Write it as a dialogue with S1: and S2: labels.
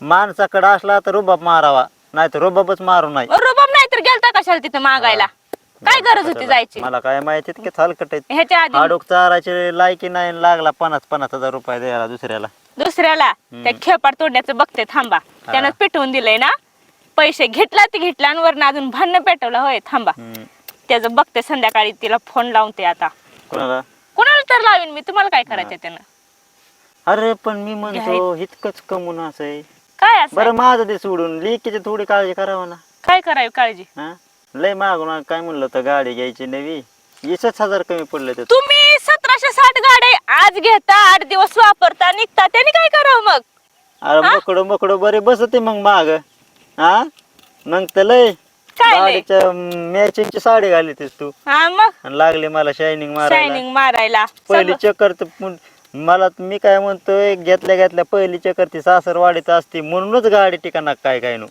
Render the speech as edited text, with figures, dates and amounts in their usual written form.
S1: माणसाकडे असला तर रुबाब मारावा, नाही तर रुबाबच मारू नाही.
S2: रुबाब नाही तर गेलता कशाला तिथं मागायला? काय गरज होती जायची?
S1: मला काय माहिती की हलकट आहेत.
S2: ह्याच्या आधी
S1: हाडूक चारायची लायकी नाही, लागला 50,000 रुपये द्यायला दुसऱ्याला.
S2: दुसऱ्याला त्या खेपाड तोडण्याचं बघते थांबा. त्यानं पेटवून दिलंय ना, पैसे घेतला ते घेतला आणि वरनं अजून भांडण पेटवलं. होय थांबा, त्याचं बघते संध्याकाळी. तिला फोन लावून ते आता
S1: कोणाला?
S2: कोणाला तर लावीन मी. तुम्हाला काय करायचं त्यानं?
S1: अरे पण मी म्हणतो इतकंच कमून असं आहे.
S2: काय असं
S1: बरं माझं ते सोडून लेकीची थोडी काळजी करावं ना.
S2: काय करावी काळजी?
S1: हा लय मागून काय म्हणलं तर गाडी घ्यायची नवी, 20,000 कमी पडले तर.
S2: तुम्ही 1760 गाड्या आज घेता, 8 दिवस वापरता, निघता, त्याने काय करावं मग?
S1: अरे मकडो बरे बसते मग माग. हा मग तर लय
S2: काय लय?
S1: गाडीच्या मॅचिंगची साडी घालीतीस तू
S2: हा मग
S1: आणि लागली मला शायनिंग मारायला.
S2: शायनिंग मारायला.
S1: पहिली चक्कर तर मला मी काय म्हणतोय, घेतल्या पहिली चक्कर ती सासरवाडीत असते म्हणूनच गाडी ठिकाणा काय काय नो.